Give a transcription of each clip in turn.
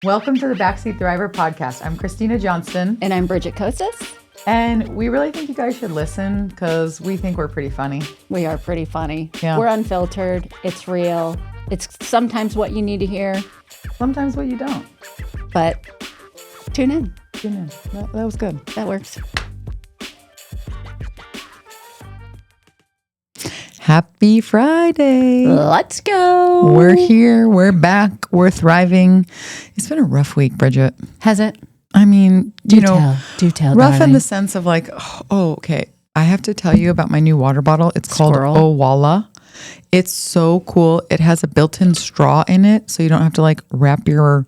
Welcome to the Backseat Thriver podcast. I'm Christina Johnston. And I'm Bridget Kostas. And we really think you guys should listen because we think we're pretty funny. We are pretty funny. Yeah. We're unfiltered. It's real. It's sometimes what you need to hear. Sometimes what you don't. But tune in. Tune in. That was good. That works. Happy Friday. Let's go. We're here. We're back. We're thriving. It's been a rough week, Bridget. Has it? I mean, Do tell, rough darling. in the sense of like, oh, okay. I have to tell you about my new water bottle. It's called Owala. It's so cool. It has a built-in straw in it, so you don't have to like wrap your,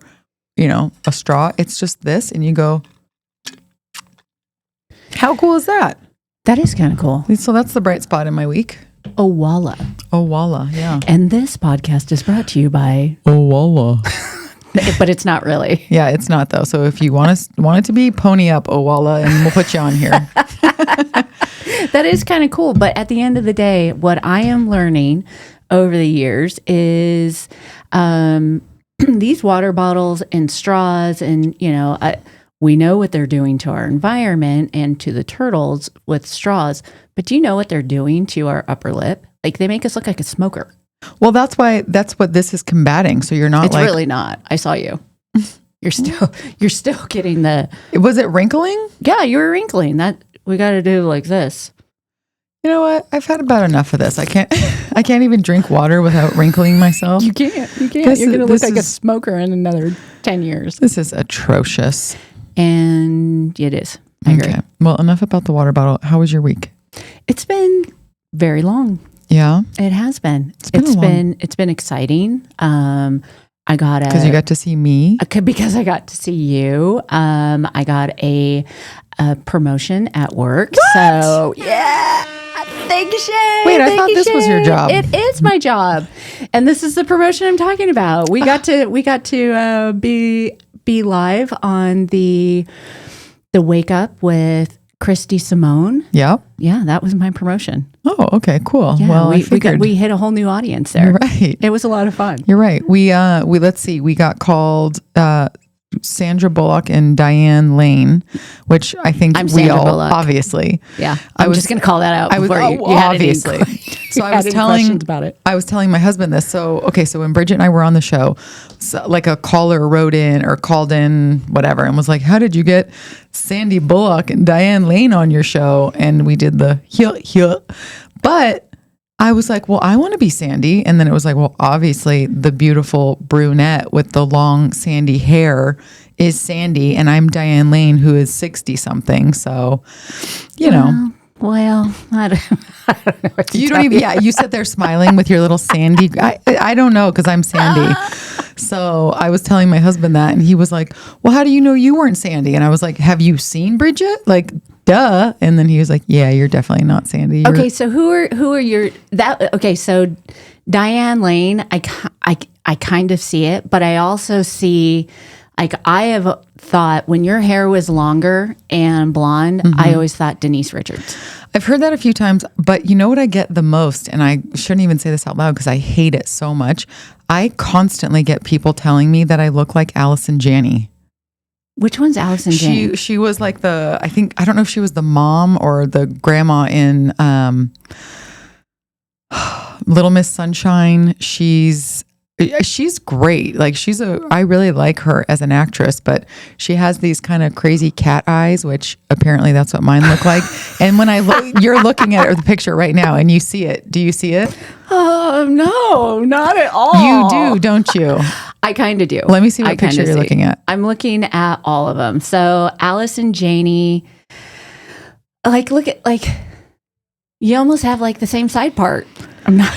a straw. It's just this, and you go. How cool is that? That is kind of cool. So that's the bright spot in my week. Owala, yeah. And this podcast is brought to you by Owala. But it's not really. Yeah, it's not though. So if you want it to be, pony up Owala, and we'll put you on here. That is kind of cool. But at the end of the day, what I am learning over the years is these water bottles and straws and, we know what they're doing to our environment and to the turtles with straws. But do you know what they're doing to our upper lip? Like they make us look like a smoker. Well, that's what this is combating. So you're not It's really not. I saw you. You're still getting the. Was it wrinkling? Yeah, you were wrinkling. That we got to do like this. You know what? I've had about enough of this. I can't even drink water without wrinkling myself. You can't. You're going to look like a smoker in another 10 years. This is atrocious. And it is. I agree. Okay. Well, enough about the water bottle. How was your week? It's been very long. Yeah. It has been. It's been exciting. Because you got to see me. Because I got to see you. I got a promotion at work. What? So yeah. Thank you, Shay. Wait, I thought this was your job. It is my job, and this is the promotion I'm talking about. We got to be live on the Wake Up with Christy Simone. Yep. Yeah, that was my promotion. Oh, okay, cool. Yeah, well, we hit a whole new audience there. You're right. It was a lot of fun. You're right. We let's see. We got called Sandra Bullock and Diane Lane, which I think I'm we Sandra all Bullock. Obviously. Yeah, I'm just going to call that out. You had obviously. So I was questions about it. I was telling my husband this. So when Bridget and I were on the show, like a caller wrote in or called in, whatever, and was like, "How did you get Sandy Bullock and Diane Lane on your show?" And we did the but I was like, well, I want to be Sandy. And then it was like, well, obviously the beautiful brunette with the long sandy hair is Sandy. And I'm Diane Lane, who is 60 something. So, Well, I don't know what to tell you. You sit there smiling with your little Sandy. I don't know because I'm Sandy. So I was telling my husband that and he was like, well, how do you know you weren't Sandy? And I was like, have you seen Bridget? Like, duh. And then he was like, yeah, you're definitely not Sandy. Okay, so who are your so Diane Lane, I kind of see it, but I also see like I have thought when your hair was longer and blonde, I always thought Denise Richards. I've heard that a few times, but you know what I get the most, and I shouldn't even say this out loud because I hate it so much. I constantly get people telling me that I look like Allison Janney. Which one's Allison Janney? She was like I don't know if she was the mom or the grandma in Little Miss Sunshine. She's great. Like I really like her as an actress, but she has these kind of crazy cat eyes, which apparently that's what mine look like. And when you're looking at the picture right now and you see it. Do you see it? No, not at all. You do, don't you? I kind of do. Let me see what picture you're looking at. I'm looking at all of them. So Allison Janney, look at you almost have like the same side part. I'm not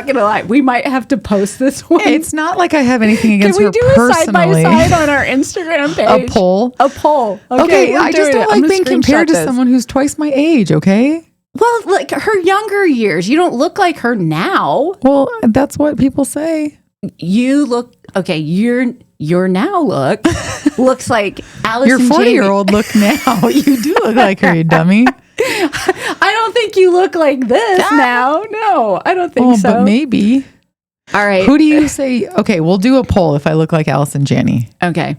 gonna lie. We might have to post this one. It's not like I have anything against her personally. Can we do a side by side on our Instagram page? A poll. Okay, I just don't like being compared to someone who's twice my age. Okay. Well, like her younger years, you don't look like her now. Well, that's what people say. You look okay. Your now looks like Allison. Your 40-year-old look now. You do look like her, you dummy. I don't think you look like this now. No, I don't think so. But maybe. All right. Who do you say? Okay, we'll do a poll if I look like Allison Janney. Okay.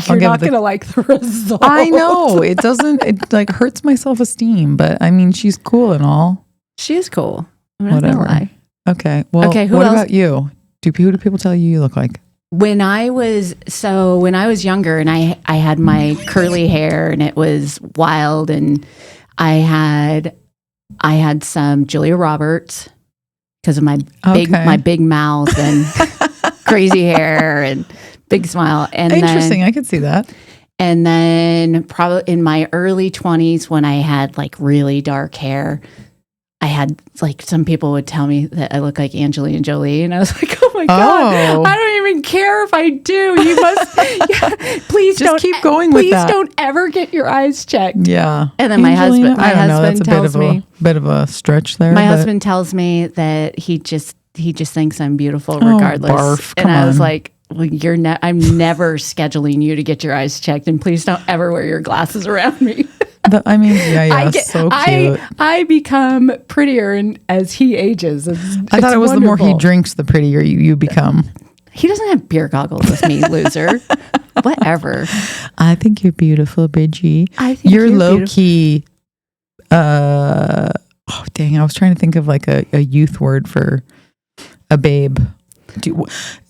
You're not going to like the result. I know. It doesn't, it like hurts my self-esteem, but I mean, she's cool and all. She is cool. I'm not going to lie. Okay. Well, okay, what about you? Who do people tell you look like? When I was younger and I had my curly hair and it was wild and I had some Julia Roberts because of my big mouth and crazy hair and big smile. And interesting. I could see that. And then probably in my early 20s when I had like really dark hair, I had like some people would tell me that I look like Angelina Jolie, and I was like, "Oh my god, I don't even care if I do. You must please just don't keep going with that. Please don't ever get your eyes checked." Yeah, and then my husband tells me bit of a stretch there. My husband tells me that he just thinks I'm beautiful regardless, barf. And I was like, well, I'm never scheduling you to get your eyes checked, and please don't ever wear your glasses around me. So cute. I become prettier as he ages. I thought it was wonderful. The more he drinks, the prettier you become. He doesn't have beer goggles with me, loser. Whatever. I think you're beautiful, Bridgie. I think you're low key. Oh dang! I was trying to think of like a youth word for a babe.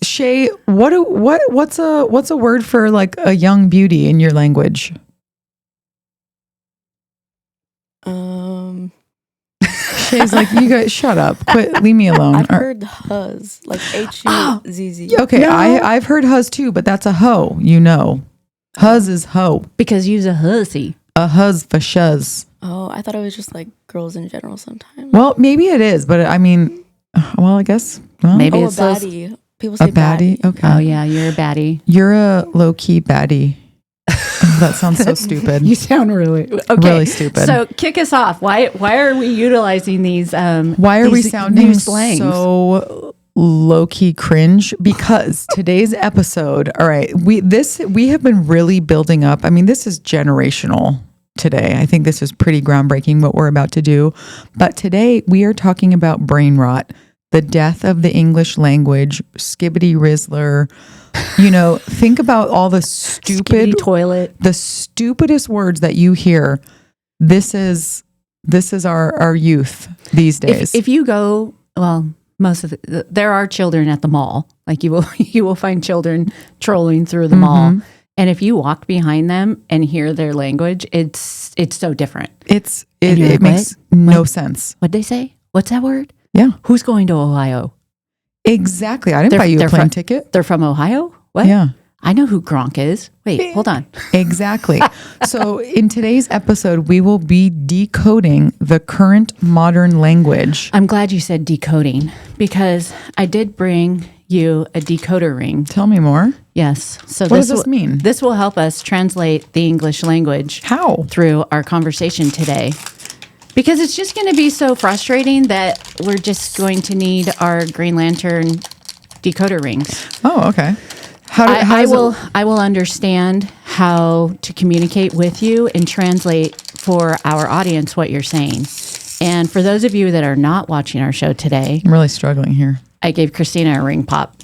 Shay, what's a word for like a young beauty in your language? Shay's like, you guys shut up. Quit, leave me alone. I've heard huzz, like H-U-Z-Z. Okay, no. I've heard huzz too, but that's a hoe, you know. Huzz is hoe. Because you's a hussy. A huzz for shuz. Oh, I thought it was just like girls in general sometimes. Well, maybe it is, but I mean, I guess. Well, maybe it's a baddie. People say a baddie. Okay. Oh yeah, you're a baddie. You're a low-key baddie. That sounds so stupid. You sound really stupid. So kick us off. Why are we utilizing these? Why are we sounding so low-key cringe? Because today's episode. All right, we have been really building up. I mean, this is generational today. I think this is pretty groundbreaking what we're about to do. But today we are talking about brain rot, the death of the English language, Skibity Rizzler. You know, think about all the stupid toilet, the stupidest words that you hear. This is our youth these days. If you go, well, most of there are children at the mall. Like you will find children trolling through the mall, and if you walk behind them and hear their language, it's so different. It makes no sense. What'd they say? What's that word? Yeah. Who's going to Ohio? Exactly. I didn't buy you a plane ticket. They're from Ohio? What? Yeah. I know who Gronk is. Wait, hold on. Exactly. So in today's episode, we will be decoding the current modern language. I'm glad you said decoding because I did bring you a decoder ring. Tell me more. Yes. So what does this mean? This will help us translate the English language. How? Through our conversation today. Because it's just going to be so frustrating that we're just going to need our Green Lantern decoder rings. Oh, okay. I will understand how to communicate with you and translate for our audience what you're saying. And for those of you that are not watching our show today, I'm really struggling here. I gave Christina a ring pop.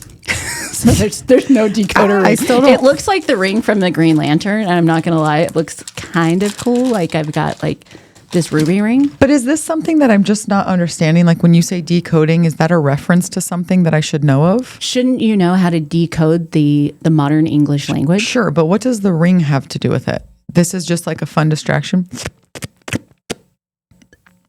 So there's no decoder ring. I still don't. It looks like the ring from the Green Lantern, and I'm not going to lie, it looks kind of cool. Like I've got like this ruby ring. But is this something that I'm just not understanding? Like when you say decoding, is that a reference to something that I should know of? Shouldn't you know how to decode the modern English language? Sure, but what does the ring have to do with it? This is just like a fun distraction.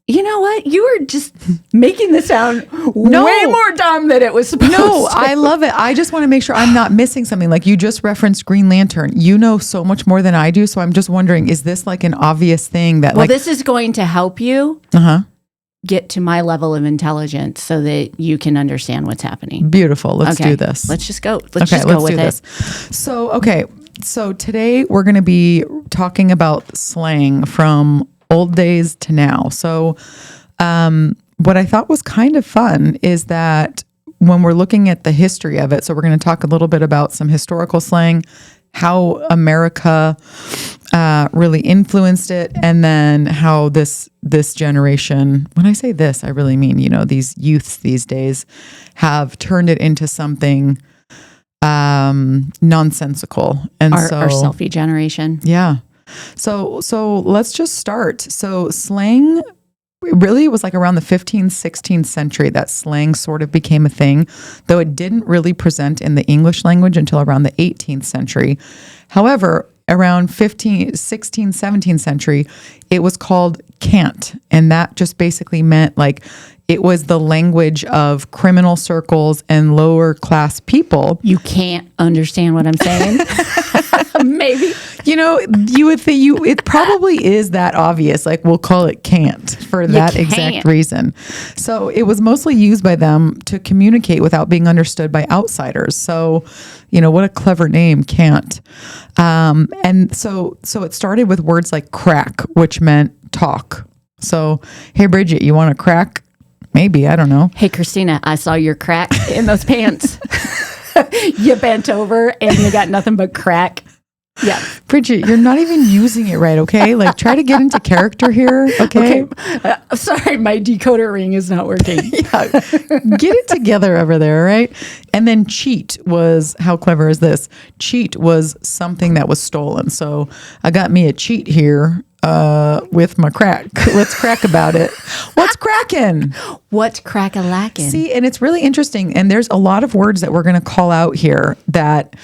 You know what? You were just making this sound way more dumb than it was supposed to. No, I love it. I just want to make sure I'm not missing something. Like you just referenced Green Lantern. You know so much more than I do. So I'm just wondering, is this like an obvious thing that Well, this is going to help you get to my level of intelligence so that you can understand what's happening. Beautiful. Let's do this. Let's just go. Let's go with it. So today we're going to be talking about slang from old days to now. So what I thought was kind of fun is that when we're looking at the history of it, so we're going to talk a little bit about some historical slang how America really influenced it, and then how this generation, when I say this, I really mean, these youths these days have turned it into something nonsensical. And our selfie generation. Yeah. So let's just start. So slang, really, it was like around the 15th, 16th century that slang sort of became a thing, though it didn't really present in the English language until around the 18th century. However, around 16th, 17th century, it was called cant. And that just basically meant like it was the language of criminal circles and lower class people. You can't understand what I'm saying. Maybe. You would think it probably is that obvious. Like, we'll call it cant for that exact reason. So it was mostly used by them to communicate without being understood by outsiders. So, what a clever name, cant. And so it started with words like crack, which meant talk. So, hey, Bridget, you want a crack? Maybe, I don't know. Hey, Christina, I saw your crack in those pants. You bent over and you got nothing but crack. Yeah. Bridget, you're not even using it right, okay? Like, try to get into character here, okay? Sorry, my decoder ring is not working. Yeah. Get it together over there, right? And then cheat was, how clever is this? Cheat was something that was stolen. So I got me a cheat here with my crack. Let's crack about it. What's cracking? What's crack-a-lackin'? See, and it's really interesting. And there's a lot of words that we're going to call out here that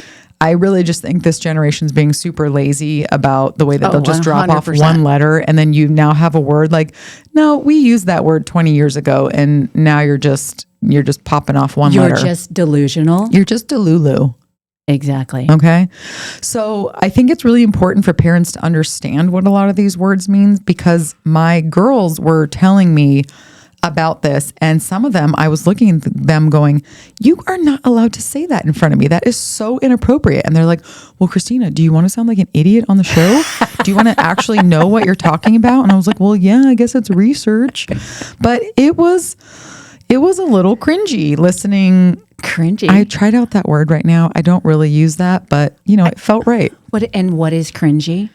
I really just think this generation's being super lazy about the way that they'll just drop 100%. Off one letter, and then you now have a word like, no, we used that word 20 years ago, and now you're just popping off one letter. You're just delusional. You're just Delulu. Exactly. Okay. So I think it's really important for parents to understand what a lot of these words mean, because my girls were telling me about this, and some of them, I was looking at them going, you are not allowed to say that in front of me. That is so inappropriate. And they're like, well, Christina, do you want to sound like an idiot on the show? Do you want to actually know what you're talking about? And I was like, well, yeah, I guess it's research. But it was a little cringy listening. Cringy. I tried out that word right now. I don't really use that, but it felt right. What is cringy?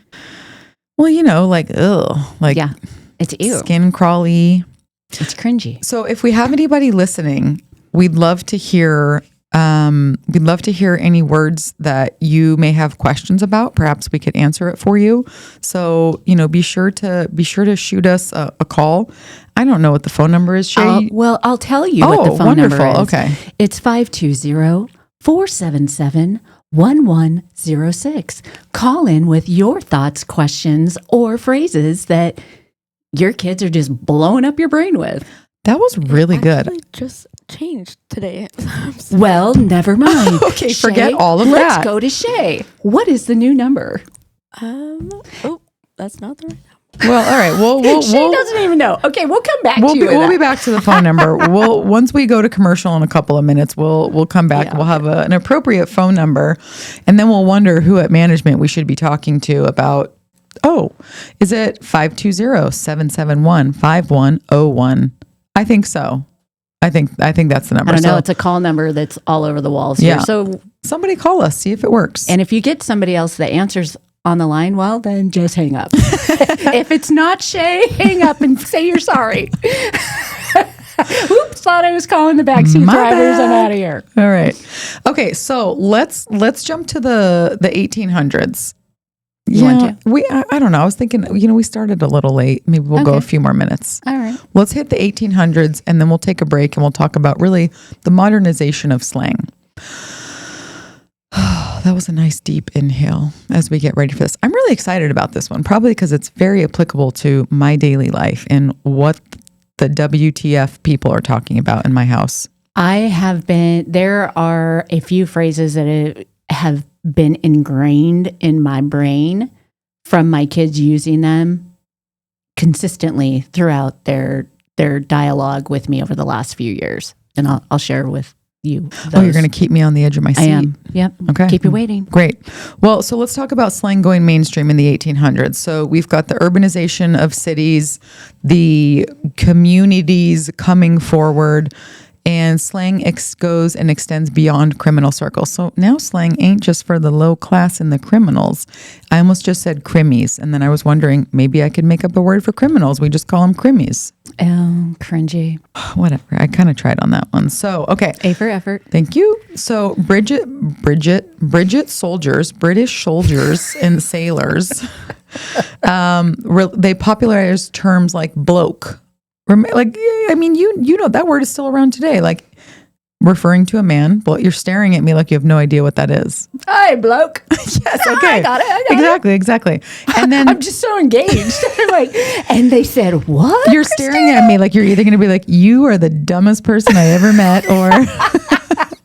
Well, like, ugh, like, yeah, it's ew. Skin crawly. It's cringy. So if we have anybody listening, we'd love to hear any words that you may have questions about. Perhaps we could answer it for you. So, be sure to shoot us a call. I don't know what the phone number is, Shay. I'll tell you what the phone number is. Okay. It's 520-477-1106. Call in with your thoughts, questions, or phrases that your kids are just blowing up your brain with. That was really good. Just changed today. Well, never mind. Okay, Shay, forget all of that. Let's go to Shay. What is the new number? That's not the right number. Well, all right. Shay doesn't even know. Okay, we'll come back to you. We'll be back to the phone number. Once we go to commercial in a couple of minutes, we'll come back. Yeah, we'll have an appropriate phone number, and then we'll wonder who at management we should be talking to about. Oh, is it 520-771-5101? I think so. I think that's the number. I don't know. It's a call number that's all over the walls here. So somebody call us, see if it works. And if you get somebody else that answers on the line, well, then just hang up. If it's not Shay, hang up and say you're sorry. Oops, thought I was calling the backseat drivers. I'm out of here. All right. Okay, so let's jump to the 1800s. I don't know. I was thinking, we started a little late. Maybe we'll go a few more minutes. All right. Let's hit the 1800s, and then we'll take a break, and we'll talk about really the modernization of slang. That was a nice deep inhale as we get ready for this. I'm really excited about this one, probably because it's very applicable to my daily life and what the WTF people are talking about in my house. There are a few phrases that have been ingrained in my brain from my kids using them consistently throughout their dialogue with me over the last few years. And I'll share with you those. Oh, you're going to keep me on the edge of my seat. I am. Yep. Okay. Keep you waiting. Great. Well, so let's talk about slang going mainstream in the 1800s. So we've got the urbanization of cities, the communities coming forward, And slang goes and extends beyond criminal circles. So now slang ain't just for the low class and the criminals. I almost just said crimmies. And then I was wondering, maybe I could make up a word for criminals. We just call them crimmies. Oh, cringy. Whatever. I kind of tried on that one. So, okay. A for effort. Thank you. So Bridget soldiers, British soldiers and sailors, they popularized terms like bloke. Like, I mean, you know, that word is still around today. Like referring to a man, but you're staring at me like you have no idea what that is. Hey, bloke. Yes. Okay. I got it. Exactly. And then I'm just so engaged. And they said, what? You're staring at me like you're either going to be like, you are the dumbest person I ever met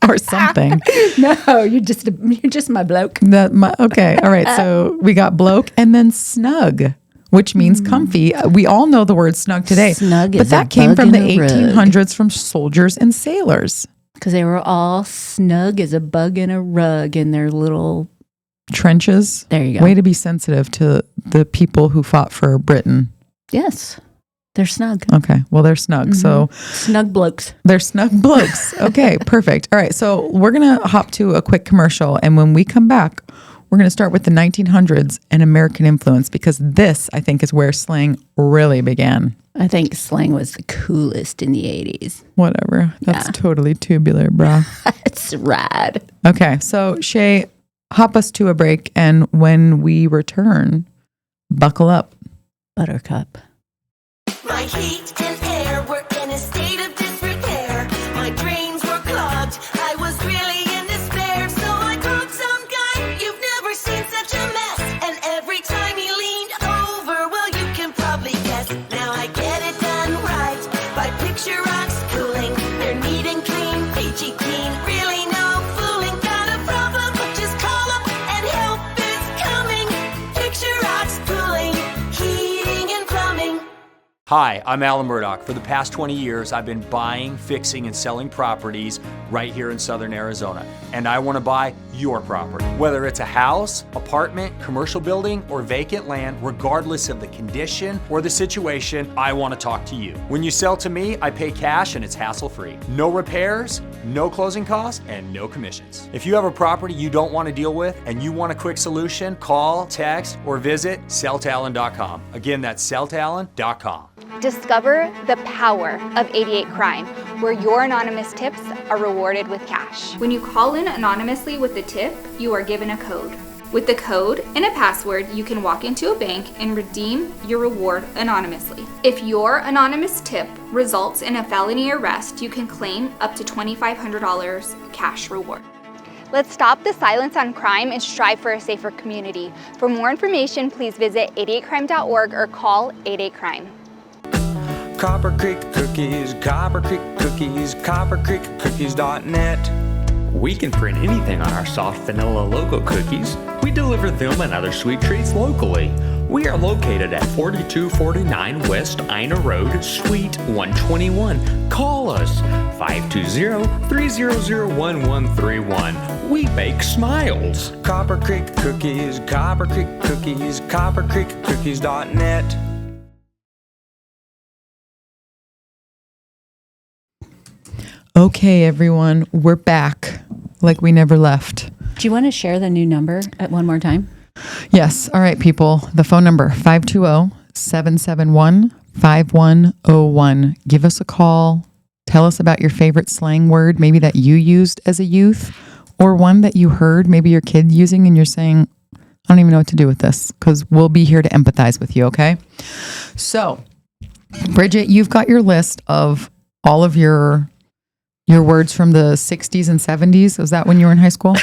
or something. No, you're just my bloke. Okay. All right. So we got bloke and then snug, which means comfy. We all know the word snug today. Snug but is that a came bug from the in a rug. 1800s from soldiers and sailors. Because they were all snug as a bug in a rug in their little trenches. There you go. Way to be sensitive to the people who fought for Britain. Yes. They're snug. Okay. Well, they're snug. So snug blokes. They're snug blokes. Okay. Perfect. All right. So we're going to hop to a quick commercial. And when we come back, we're going to start with the 1900s and American influence, because this, I think, is where slang really began. I think slang was the coolest in the 80s. Whatever. That's totally tubular, brah. It's rad. Okay. So, Shay, hop us to a break. And when we return, buckle up. Buttercup. My heat and air were in a state of disrepair. My drains were clogged. I was really in despair. So I called some guy. You've never seen such a mess. And every time he leaned over, well, you can probably guess. Now I get it done right by Picture Rocks Cooling. They're neat and clean, peachy clean. Really no fooling. Got a problem? Just call up and help is coming. Picture Rocks Cooling, heating and plumbing. Hi, I'm Alan Murdoch. For the past 20 years, I've been buying, fixing, and selling properties right here in Southern Arizona. And I want to buy your property. Whether it's a house, apartment, commercial building, or vacant land, regardless of the condition or the situation, I want to talk to you. When you sell to me, I pay cash and it's hassle-free. No repairs, no closing costs, and no commissions. If you have a property you don't want to deal with and you want a quick solution, call, text, or visit selltalon.com. Again, that's selltalon.com. Discover the power of 88 Crime, where your anonymous tips are rewarded with cash. When you call in anonymously with a tip, you are given a code. With the code and a password, you can walk into a bank and redeem your reward anonymously. If your anonymous tip results in a felony arrest, you can claim up to $2,500 cash reward. Let's stop the silence on crime and strive for a safer community. For more information, please visit 88crime.org or call 88crime. Copper Creek Cookies, Copper Creek Cookies, coppercreekcookies.net. We can print anything on our soft vanilla logo cookies. We deliver them and other sweet treats locally. We are located at 4249 West Ina Road, Suite 121. Call us 520-300-1131. We bake smiles. Copper Creek Cookies, Copper Creek Cookies, coppercreekcookies.net. Okay, everyone, we're back like we never left. Do you want to share the new number at one more time? Yes. All right, people. The phone number, 520-771-5101. Give us a call. Tell us about your favorite slang word, maybe that you used as a youth, or one that you heard maybe your kid using and you're saying, I don't even know what to do with this, because we'll be here to empathize with you, okay? So, Bridget, you've got your list of all of your words from the 60s and 70s. Was that when you were in high school?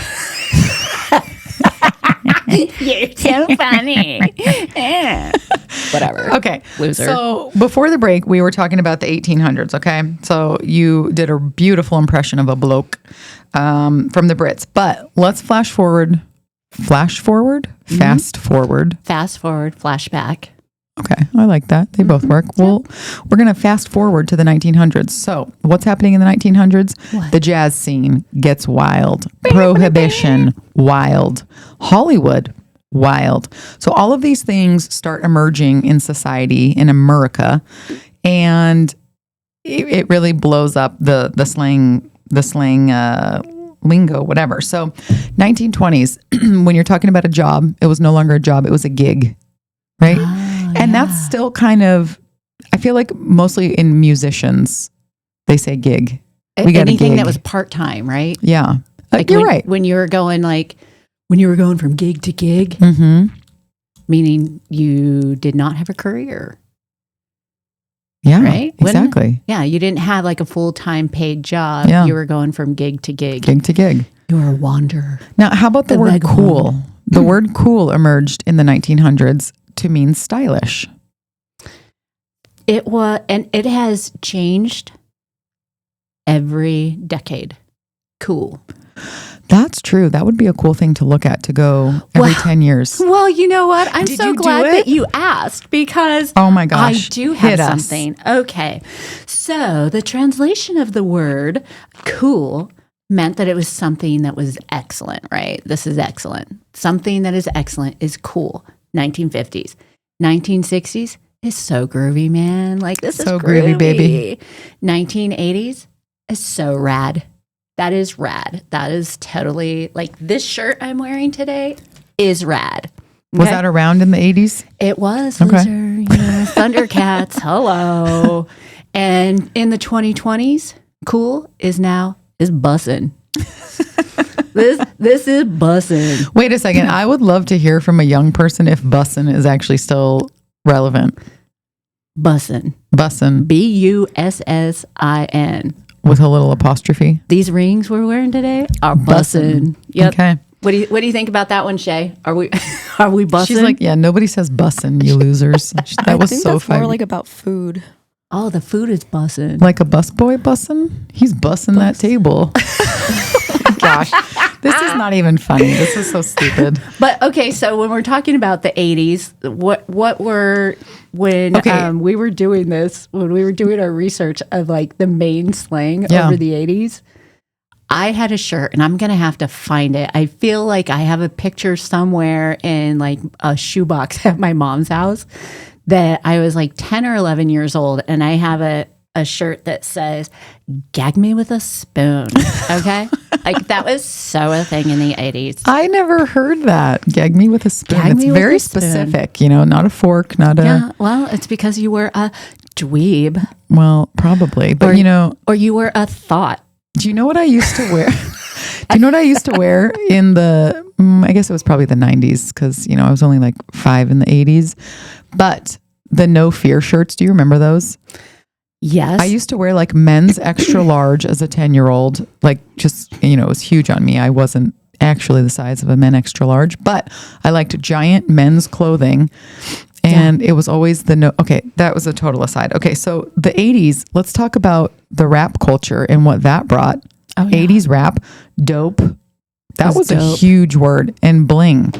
You're so funny. Whatever. Okay. Loser. So before the break, we were talking about the 1800s, okay? So you did a beautiful impression of a bloke from the Brits. But let's fast forward, flashback. Okay, I like that. They both work. Well, we're going to fast forward to the 1900s. So what's happening in the 1900s? What? The jazz scene gets wild. Prohibition, wild. Hollywood, wild. So all of these things start emerging in society in America. And it really blows up the slang lingo, whatever. So 1920s, when you're talking about a job, it was no longer a job, it was a gig, right? And that's still kind of, I feel like mostly in musicians, they say gig. We got anything a gig. that was part-time, right? Yeah. Like you're when, right. When you were going from gig to gig, meaning you did not have a career. Yeah, right? Exactly. Yeah, you didn't have like a full-time paid job. Yeah. You were going from gig to gig. Gig to gig. You were a wanderer. Now, how about the word cool? The word cool emerged in the 1900s to mean stylish. It was, and it has changed every decade. Cool. That's true. That would be a cool thing to look at, to go every 10 years. Well, you know what? I'm Did so you do glad it? that you asked, because oh my gosh, I do have hit us. something. Okay. So the translation of the word cool meant that it was something that was excellent, right? This is excellent. Something that is excellent is cool. 1950s. 1960s is so groovy, man. Like, this So is groovy, baby. 1980s is so rad. That is rad. That is totally, like, this shirt I'm wearing today is rad. Was Okay? that around in the 80s? It was, Okay. loser, Thundercats, hello. And in the 2020s, cool is bussin'. This is bussin'. Wait a second. I would love to hear from a young person if bussin' is actually still relevant. Bussin'. Bussin' Bussin. with a little apostrophe. These rings we're wearing today are bussin'. Yep. Okay. What do you think about that one, Shay? Are we bussin'? She's like, yeah, nobody says bussin', you losers. That was I think so that's funny. more like about food. oh, the food is bussin'. Like a busboy bussin'? He's bussin' that table. Gosh, this is not even funny. This is so stupid. But okay, so when we're talking about the 80s, what were when Okay. we were doing this, when we were doing our research of like the main slang Yeah. over the 80s, I had a shirt, and I'm going to have to find it. I feel like I have a picture somewhere in like a shoebox at my mom's house that I was like 10 or 11 years old, and I have a shirt that says, "Gag me with a spoon." Okay? Like, that was so a thing in the 80s. I never heard that. Gag me with a spoon. Gag It's me with very a spoon. specific, not a fork, not Yeah, well, it's because you were a dweeb. well, probably. But Or you were a thought. do you know what I used to wear? Do you know what I used to wear in the, I guess it was probably the 90s, because, I was only like 5 in the 80s. But the No Fear shirts, do you remember those? Yes. I used to wear like men's extra large as a 10-year-old, like just, it was huge on me. I wasn't actually the size of a men extra large, but I liked giant men's clothing. And it was always okay, that was a total aside. Okay, so the 80s, let's talk about the rap culture and what that brought. Oh, yeah. 80s rap, dope. That was a dope. huge word. And bling.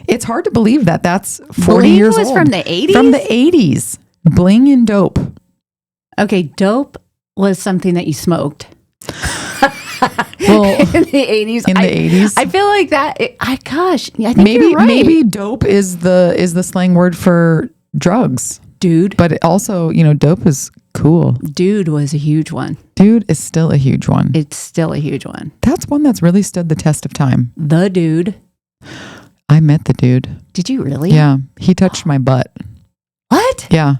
It's hard to believe that that's 40 Bling years was old. from the 80s? From the 80s. Bling and dope. Okay, dope was something that you smoked. Well, in the 80s. in the 80s. I feel like that. I think maybe you're right. maybe dope is the slang word for drugs. Dude. But it also, dope is cool. Dude was a huge one. Dude is still a huge one. It's still a huge one. That's one that's really stood the test of time. The dude. I met the dude. Did you really? Yeah. He touched my butt. What? Yeah.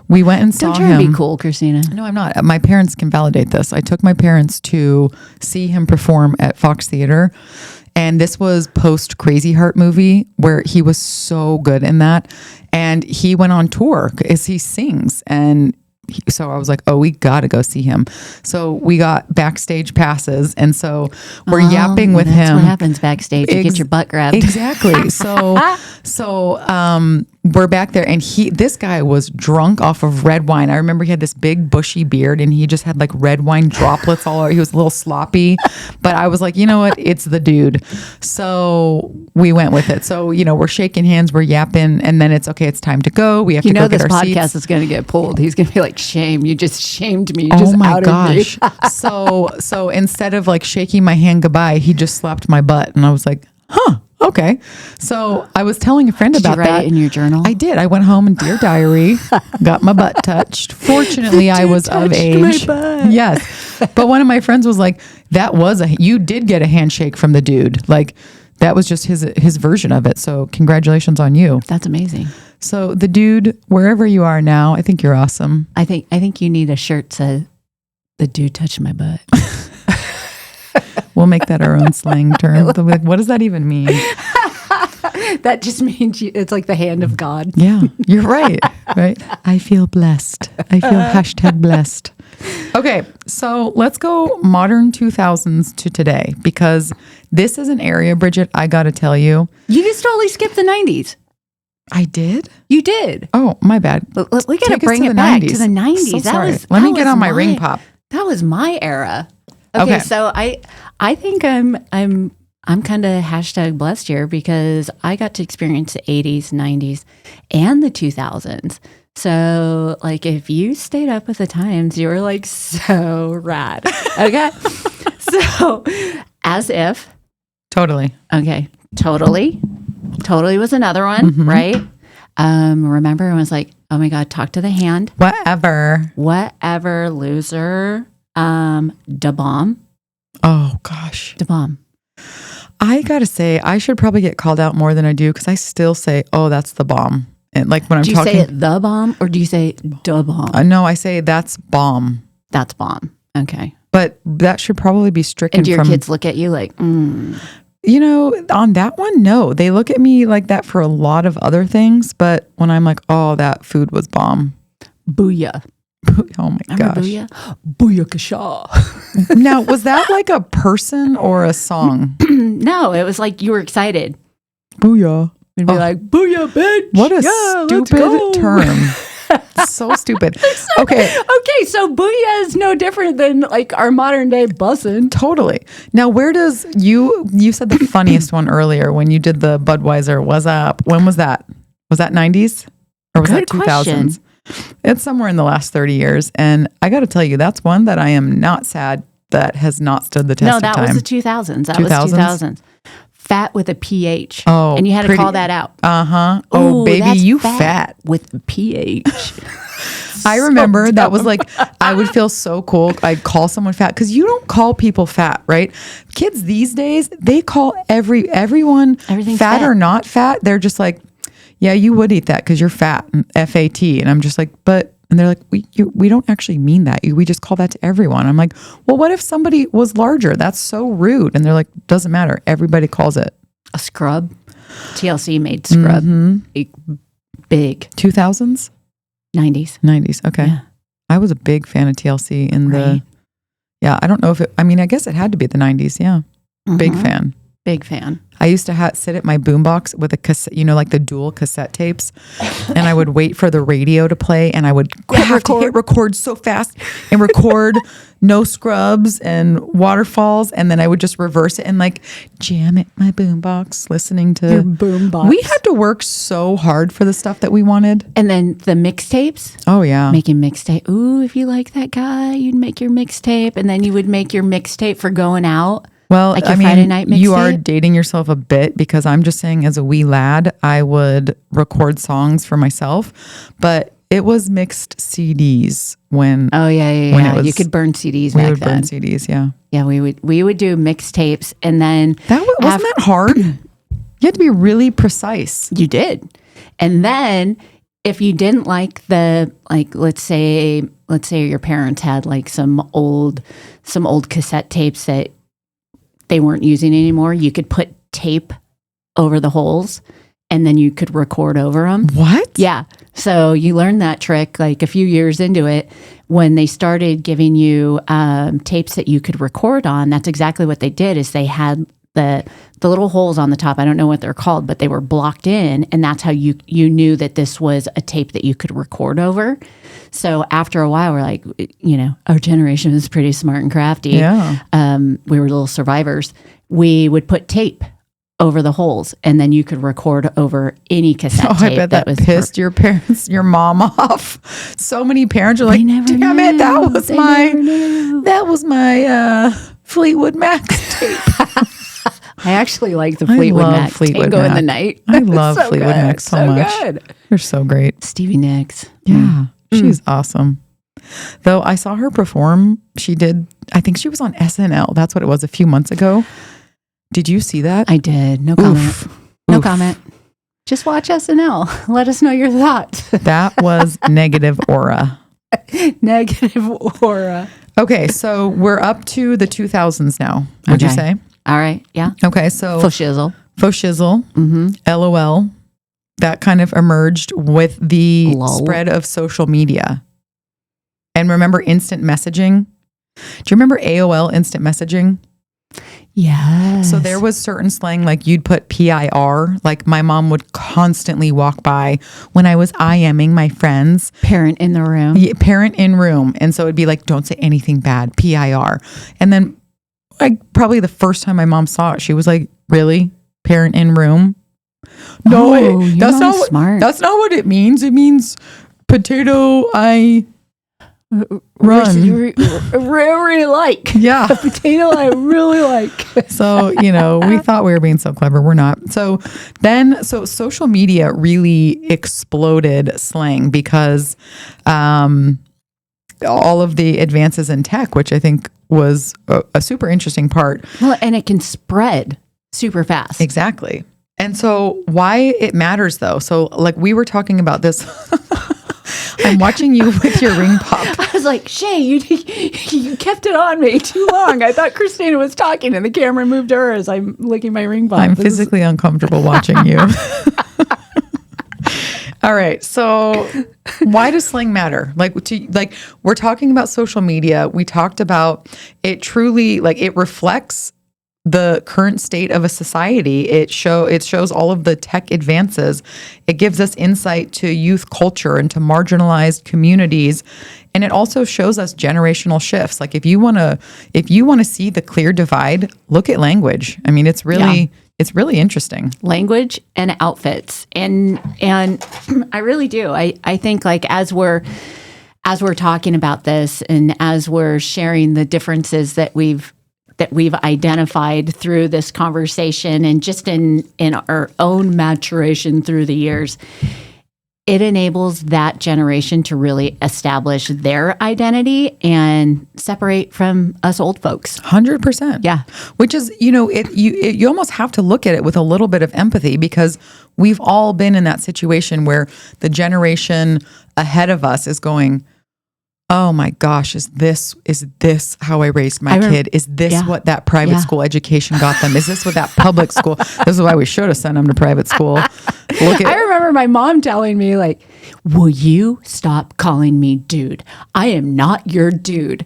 We went and saw Don't try him. to be cool, Christina. No, I'm not. My parents can validate this. I took my parents to see him perform at Fox Theater. And this was post Crazy Heart movie, where he was so good in that. And he went on tour as he sings. And so I was like, oh, we got to go see him. So we got backstage passes. And so we're yapping with That's him. what happens backstage. You get your butt grabbed. Exactly. So we're back there, and this guy was drunk off of red wine. I remember he had this big bushy beard, and he just had like red wine droplets all over. He was a little sloppy, but I was like, you know what? It's the dude. So we went with it. So, we're shaking hands, we're yapping, and then it's okay. It's time to go. We have to go get this our podcast seats. is going to get pulled. He's going to be like, shame. You just shamed me. You Oh just my outed gosh. me. So instead of like shaking my hand goodbye, he just slapped my butt, and I was like, huh, Okay. So I was telling a friend Did you about write that. it in your journal? I did. I went home and Dear Diary, got my butt touched. Fortunately, I was of age. Yes. But one of my friends was like, you did get a handshake from the dude. Like that was just his version of it. So congratulations on you. That's amazing. So the dude, wherever you are now, I think you're awesome. I think you need a shirt that says, the dude touched my butt. We'll make that our own slang term. Like, what does that even mean? That just means it's like the hand of God. Yeah, you're right. Right. I feel blessed. I feel #blessed. Okay, so let's go modern 2000s to today, because this is an area, Bridget, I got to tell you. You just totally skipped the 90s. I did? You did. Oh, my bad. We got to Take us bring to it the back 90s. to the 90s. So sorry. Let Let me get on my ring pop. That was my era. Okay. So I think I'm kind of #blessed here because I got to experience the 80s, 90s, and the 2000s. So like if you stayed up with the times, you were like so rad. Okay. So as if. Totally. Okay. Totally was another one, right? Remember it was like, oh my God, talk to the hand. Whatever, loser. Da bomb. Oh gosh. Da bomb. I gotta say, I should probably get called out more than I do, because I still say, "Oh, that's the bomb." And like when I'm talking, do you say it the bomb or do you say da bomb? No, I say that's bomb. That's bomb. Okay, but that should probably be stricken. And do your kids look at you like, You know, on that one, no, they look at me like that for a lot of other things. But when I'm like, "Oh, that food was bomb," booyah. Oh my gosh. Booyah? Booyakasha. Now, was that like a person or a song? No, it was like you were excited. Booyah. We'd be like, booyah, bitch. What a stupid term. So stupid. Okay. Okay, so booyah is no different than like our modern day bussin'. Totally. Now, where does you said the funniest one earlier when you did the Budweiser, "What's up?" When was that? Was that 90s? Or was that 2000s? It's somewhere in the last 30 years. And I got to tell you, that's one that I am not sad that has not stood the test of time. No, that was the 2000s. That was 2000s. Fat with a PH. Oh, and you had to call that out. Uh-huh. Oh, baby, you fat. With a PH. I remember that was like, I would feel so cool. I'd call someone fat, because you don't call people fat, right? Kids these days, they call everyone fat or not fat. They're just like, yeah, you would eat that because you're fat, F-A-T. And I'm just like, and they're like, we don't actually mean that. We just call that to everyone. I'm like, well, what if somebody was larger? That's so rude. And they're like, doesn't matter. Everybody calls it a scrub. TLC made scrub big. 2000s? 90s. Okay. Yeah. I was a big fan of TLC I don't know if I guess it had to be the 90s. Yeah. Big fan. Big fan. I used to sit at my boombox with a cassette, like the dual cassette tapes, and I would wait for the radio to play, and I would have to hit record so fast and record No Scrubs and Waterfalls, and then I would just reverse it and like jam at my boombox, listening to your boombox. We had to work so hard for the stuff that we wanted. And then the mixtapes. Oh yeah, making mixtape. Ooh, if you like that guy, you'd make your mixtape, and then you would make your mixtape for going out. Well, like Friday night mixtape? You are dating yourself a bit, because I'm just saying, as a wee lad, I would record songs for myself, but it was mixed CDs when. Oh yeah. When it was, you could burn CDs. We would burn CDs, yeah. Yeah, we would do mixtapes, and then wasn't that hard. You had to be really precise. You did, and then if you didn't like let's say your parents had like some old cassette tapes that they weren't using anymore, you could put tape over the holes and then you could record over them. What? Yeah. So you learned that trick like a few years into it when they started giving you tapes that you could record on. That's exactly what they did, is they had the little holes on the top. I don't know what they're called, but they were blocked in, and that's how you knew that this was a tape that you could record over. So after a while, we're like, our generation is pretty smart and crafty. Yeah. We were little survivors. We would put tape over the holes, and then you could record over any cassette tape. I bet that was pissed your mom off. So many parents are like, damn it, that was my Fleetwood Mac tape. I actually like the Fleetwood love Mac. Fleetwood Tango in Mac. the Night. I love So Fleetwood good. Mac so much. Good. They're so great. Stevie Nicks. Yeah, she's awesome. Though I saw her perform, I think she was on SNL. That's what it was a few months ago. Did you see that? I did. No comment. Oof. No Oof. comment. Just watch SNL. Let us know your thoughts. That was negative aura. Negative aura. Okay, so we're up to the 2000s now, would you Okay. say? All right. Yeah. Okay, so Full shizzle. faux shizzle, Mm-hmm. LOL, that kind of emerged with the Lol. spread of social media. And remember instant messaging? Do you remember AOL instant messaging? Yes. So there was certain slang, like you'd put PIR, like my mom would constantly walk by when I was IMing my friends. parent in the room. Yeah, parent in room. And so it'd be like, don't say anything bad, PIR. And then like probably the first time my mom saw it, she was like, really? Parent in room? No, Oh, you're that's not not smart. That's not what it means. It means potato I run. Really like. Yeah. Potato I really like. So, we thought we were being so clever. We're not. So social media really exploded slang because all of the advances in tech, which I think was a super interesting part. Well, and it can spread super fast. Exactly. And so why it matters though. So like we were talking about this. I'm watching you with your ring pop. I was like, Shay, you kept it on me too long. I thought Christina was talking and the camera moved to her as I'm licking my ring pop. I'm physically uncomfortable watching you. All right. So why does slang matter? Like we're talking about social media. We talked about it truly, like it reflects the current state of a society. It shows all of the tech advances. It gives us insight to youth culture and to marginalized communities. And it also shows us generational shifts. Like if you want to see the clear divide, look at language. I mean, it's really interesting. Language and outfits. And I really do. I think like as we're talking about this and as we're sharing the differences that we've identified through this conversation and just in our own maturation through the years, it enables that generation to really establish their identity and separate from us old folks. 100%. Yeah. Which is, you almost have to look at it with a little bit of empathy because we've all been in that situation where the generation ahead of us is going, oh my gosh, is this how I raised my kid? Is this what that private school education got them? Is this what that public school? This is why we should have sent them to private school. I remember my mom telling me like, will you stop calling me dude? I am not your dude.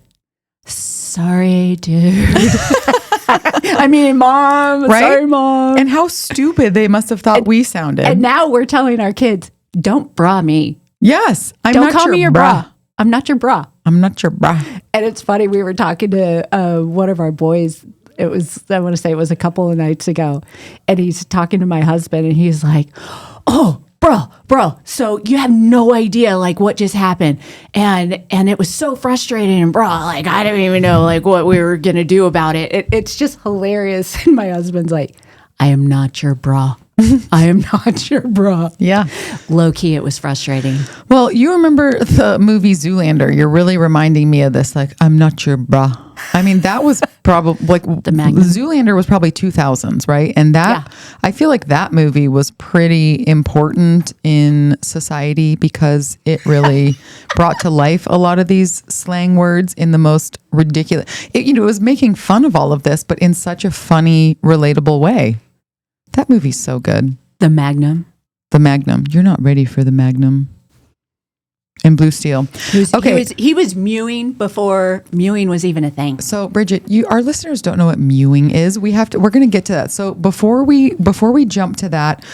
Sorry, dude. I mean, mom, right? Sorry, mom. And how stupid they must have thought we sounded. And now we're telling our kids, don't bra me. Yes. Don't call me your bra. I'm not your bra. I'm not your bra. And it's funny, we were talking to one of our boys. I want to say it was a couple of nights ago. And he's talking to my husband and he's like, oh, bro. So you have no idea like what just happened. And it was so frustrating. And bro, like, I don't even know like what we were going to do about it. It's just hilarious. And my husband's like, I am not your bra. I am not your bra. Yeah. Low key, it was frustrating. Well, you remember the movie Zoolander. You're really reminding me of this. Like, I'm not your bra. I mean, that was probably like The Magnum. Zoolander was probably 2000s, right? And that, I feel like that movie was pretty important in society because it really brought to life a lot of these slang words in the most ridiculous. It was making fun of all of this, but in such a funny, relatable way. That movie's so good. The Magnum. The Magnum. You're not ready for the Magnum. And Blue Steel. He was mewing before mewing was even a thing. So Bridget, our listeners don't know what mewing is. We're going to get to that. So before we jump to that,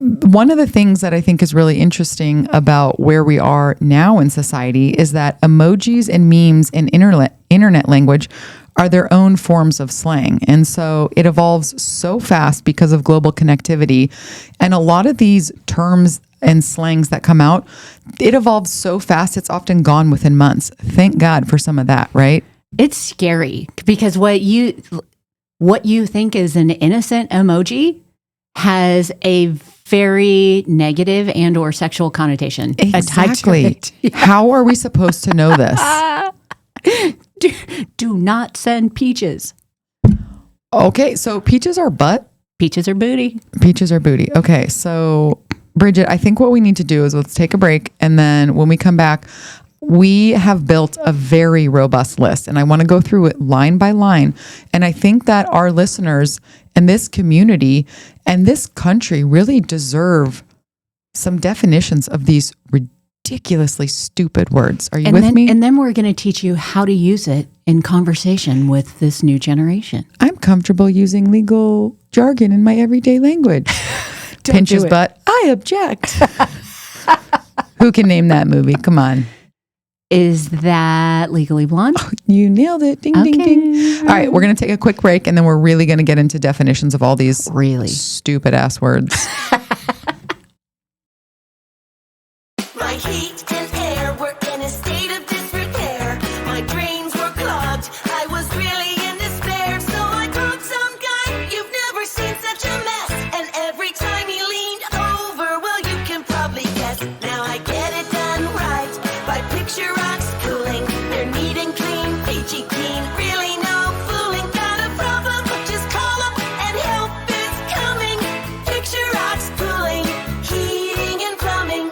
one of the things that I think is really interesting about where we are now in society is that emojis and memes in internet language are their own forms of slang. And so it evolves so fast because of global connectivity. And a lot of these terms and slangs that come out, it evolves so fast, it's often gone within months. Thank God for some of that, right? It's scary because what what you think is an innocent emoji has a very negative and or sexual connotation attached to Exactly. it. How are we supposed to know this? Do not send peaches. Okay, so peaches are butt. Peaches are booty. Peaches are booty. Okay, so Bridget, I think what we need to do is let's take a break. And then when we come back, we have built a very robust list. And I want to go through it line by line. And I think that our listeners and this community and this country really deserve some definitions of these ridiculously stupid words. Are you with me? And then we're going to teach you how to use it in conversation with this new generation. I'm comfortable using legal jargon in my everyday language. Pinches do it. butt. I object. Who can name that movie? Come on. Is that Legally Blonde? You nailed it. Ding, ding, Okay. ding. All right, we're going to take a quick break and then we're really going to get into definitions of all these Really? stupid ass words. My heat and air were in a state of disrepair. My drains were clogged. I was really in despair. So I called some guy. You've never seen such a mess. And every time he leaned over, well, you can probably guess. Now I get it done right by picture rocks cooling. They're neat and clean, peachy keen. Really no fooling. Got a problem? Just call up and help is coming. Picture rocks cooling, heating and plumbing.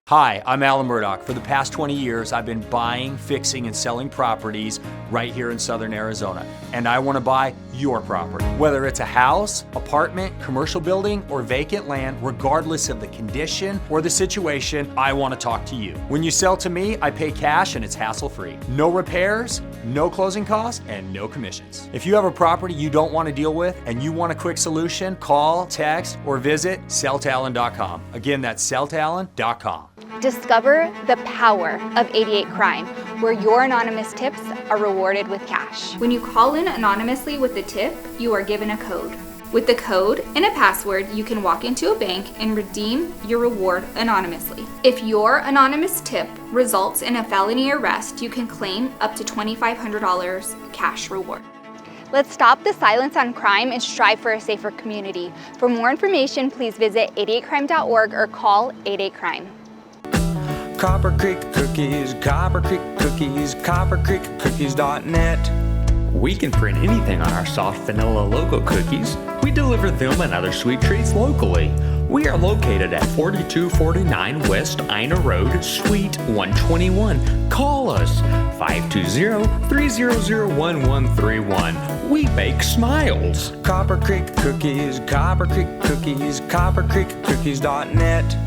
Hi, I'm Alan Murdoch. For the past 20 years, I've been buying, fixing, and selling properties right here in Southern Arizona. And I want to buy your property. Whether it's a house, apartment, commercial building, or vacant land, regardless of the condition or the situation, I want to talk to you. When you sell to me, I pay cash and it's hassle-free. No repairs, no closing costs, and no commissions. If you have a property you don't want to deal with and you want a quick solution, call, text, or visit selltalon.com. Again, that's selltalon.com. Discover the power of 88 Crime, where your anonymous tips are rewarded with cash. When you call in anonymously with the tip, you are given a code. With the code and a password, you can walk into a bank and redeem your reward anonymously. If your anonymous tip results in a felony arrest, you can claim up to $2,500 cash reward. Let's stop the silence on crime and strive for a safer community. For more information, please visit 88crime.org or call 88crime. Copper Creek Cookies, Copper Creek Cookies, coppercreekcookies.net. We can print anything on our soft vanilla logo cookies. We deliver them and other sweet treats locally. We are located at 4249 West Ina Road, Suite 121. Call us 520-300-1131. We bake smiles. Copper Creek Cookies, Copper Creek Cookies, coppercreekcookies.net.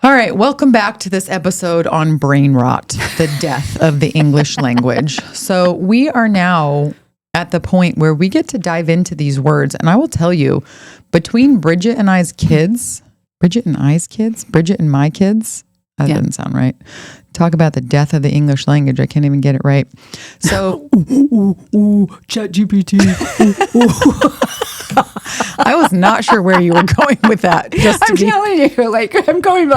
All right, welcome back to this episode on brain rot, the death of the English language. So we are now at the point where we get to dive into these words. And I will tell you, between Bridget and my kids, that didn't sound right. Talk about the death of the English language. I can't even get it right. So, ChatGPT. I was not sure where you were going with that. I'm telling you, I'm going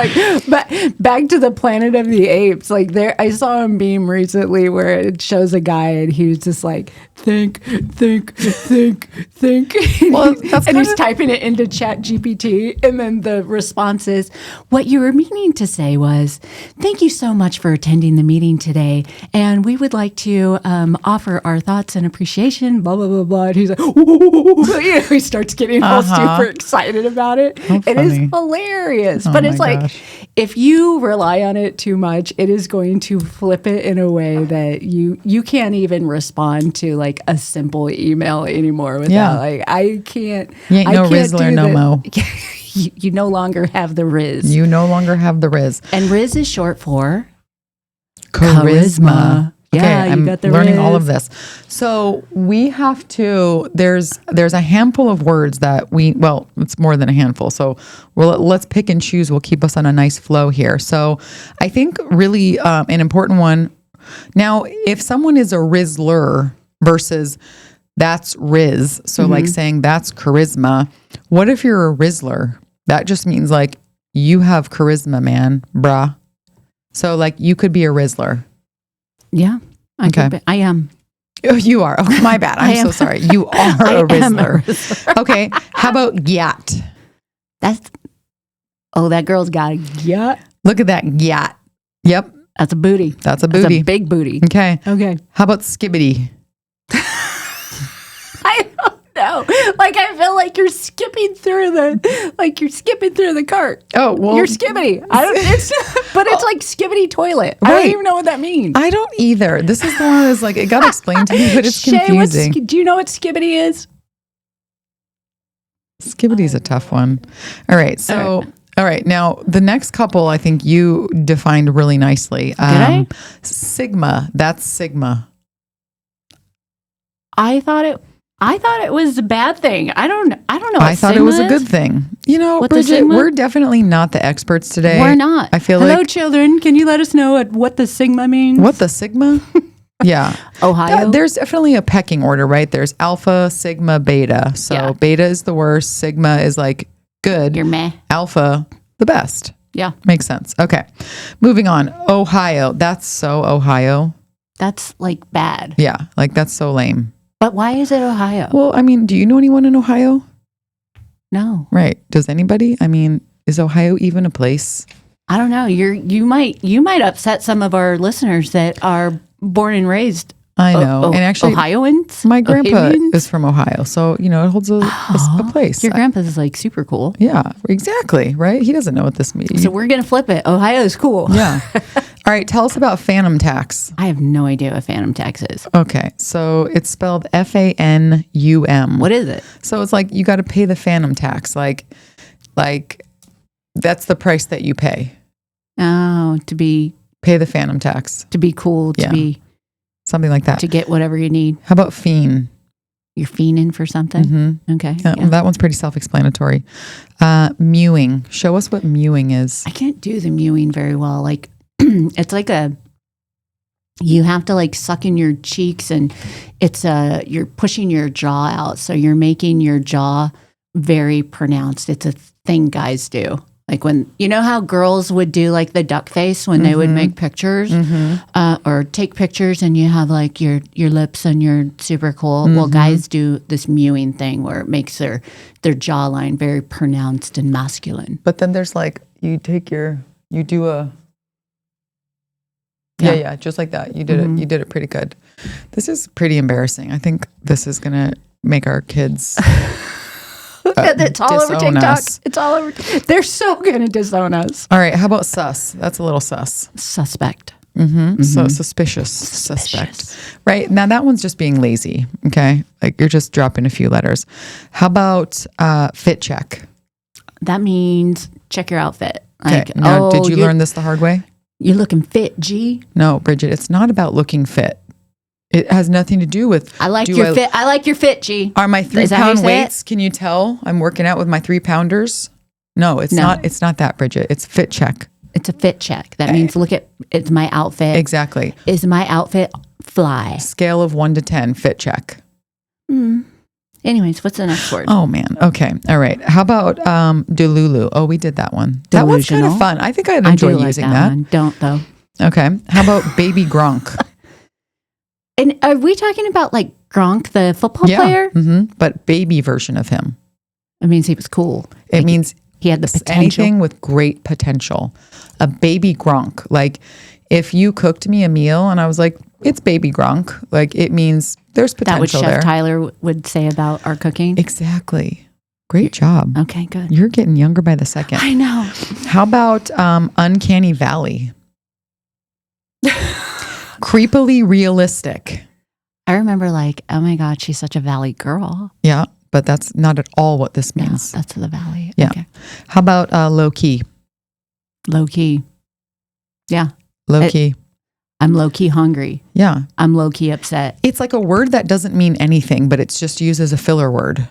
back to the Planet of the Apes. I saw a meme recently where it shows a guy and he was just like, think. Well, and he's typing it into ChatGPT, and then the response is, what you were meaning to say was, thank you so much for attending the meeting today, and we would like to offer our thoughts and appreciation, blah, blah, blah, blah. And he's like, he starts getting all super excited about it. It is hilarious. But it's if you rely on it too much, it is going to flip it in a way that you can't even respond to a simple email anymore without I can't. You ain't no Rizzler no mo. You no longer have the Rizz. You no longer have the Rizz. And Rizz is short for charisma. Yeah, okay, I'm got the learning Rizz. all of this. So we have to. There's a handful of words that it's more than a handful. So let's pick and choose. We'll keep us on a nice flow here. So I think really an important one. Now, if someone is a Rizzler versus that's Rizz, so saying that's charisma. What if you're a Rizzler? That just means you have charisma, man, brah. So you could be a Rizzler. Yeah. I am. Oh, you are. Oh, my bad. I'm so sorry. You are a Rizzler. Okay. How about Gyat? That girl's got a Gyat. Look at that Gyat. Yep. That's a booty. That's a booty. That's a big booty. Okay. Okay. How about Skibity? I don't know. Like, I feel like you're skipping through the cart. Oh, well. You're Skibity. But it's like Skibity toilet. I Right. don't even know what that means. I don't either. This is the one that's like, it got explained to me, but it's Shay, confusing. do you know what Skibity is? Skibity's a tough one. All right. So, all right. Now, the next couple, I think you defined really nicely. Did I? Sigma. That's Sigma. I thought it was a bad thing. I don't know. What I thought it was a Sigma is. good thing. You know, What the Bridget, Sigma? we're definitely not the experts today. We're not. I feel Hello, like children. Can you let us know what the Sigma means? what the Sigma? Yeah. Ohio? There's definitely a pecking order, right? There's alpha, sigma, beta. So Yeah. beta is the worst. Sigma is like good. You're meh. Alpha, the best. Yeah. Makes sense. Okay. Moving on. Ohio. That's so Ohio. That's like bad. Yeah. Like that's so lame. But why is it Ohio? Well, I mean, do you know anyone in Ohio? No. Right. Does anybody? I mean, is Ohio even a place? I don't know. You might upset some of our listeners that are born and raised. I know. And actually, Ohioans. my grandpa Ohioans? is from Ohio. So, you know, it holds a place. Your grandpa's is like super cool. Yeah, exactly. Right. He doesn't know what this means. So we're gonna flip it. Ohio's cool. Yeah. All right. Tell us about Fanum Tax. I have no idea what Fanum Tax is. Okay. So it's spelled FANUM. What is it? So it's like you got to pay the Fanum Tax. Like that's the price that you pay. Oh, to be Fanum Tax. cool, Yeah. to be Something like that. to get whatever you need. How about fiend? You're fiending for something. Mm-hmm. Okay. Yeah, yeah. That one's pretty self-explanatory. Mewing. Show us what mewing is. I can't do the mewing very well. Like it's like you have to like suck in your cheeks, and it's you're pushing your jaw out, so you're making your jaw very pronounced. It's a thing guys do. Like when, you know how girls would do like the duck face when they would make pictures or take pictures, and you have like your lips and you're super cool. Well, guys do this mewing thing where it makes their jawline very pronounced and masculine. But then there's like, you do a, yeah, just like that. You did it. You did it pretty good. This is pretty embarrassing. I think this is going to make our kids It's all over disown TikTok. us. It's all over. They're so going to disown us. All right. How about sus? That's a little sus. Suspect. So suspicious. Suspect. Right. Now that one's just being lazy. Okay. Like you're just dropping a few letters. How about fit check? That means check your outfit. Okay. Like, Now, did you learn this the hard way? You're looking fit, G. No, Bridget, it's not about looking fit. It has nothing to do with. I like your fit. I like your fit, G. Are my Is that how you 3-pound say weights? Can you tell I'm working out with my 3-pounders? No, it's not. It's not that, Bridget. It's fit check. It's a fit check. That means look at it's my outfit. Exactly. Is my outfit fly? Scale of 1 to 10. Fit check. Anyways, what's the next word? Oh man. Okay. All right. How about Delulu? Oh, we did that one. That one's kind of Delusional. fun. I think I'd I enjoy do like using that one. Don't though. Okay. How about Baby Gronk? And are we talking about like Gronk, the football player? But baby version of him. It means he was cool. It Like, means he had the potential. anything with great potential. A baby Gronk. Like if you cooked me a meal and I was like, it's baby Gronk. Like it means there's That what potential Chef there. Tyler would say about our cooking. Exactly. Great job. Okay, good. You're getting younger by the second. I know. How about Uncanny Valley? Creepily realistic. I remember like, oh my God, she's such a valley girl. Yeah, but that's not at all what this No, means. that's the valley. Yeah. Okay. How about low key? Low key. Yeah. Low key. I'm low key hungry. Yeah. I'm low key upset. It's like a word that doesn't mean anything, but it's just used as a filler word.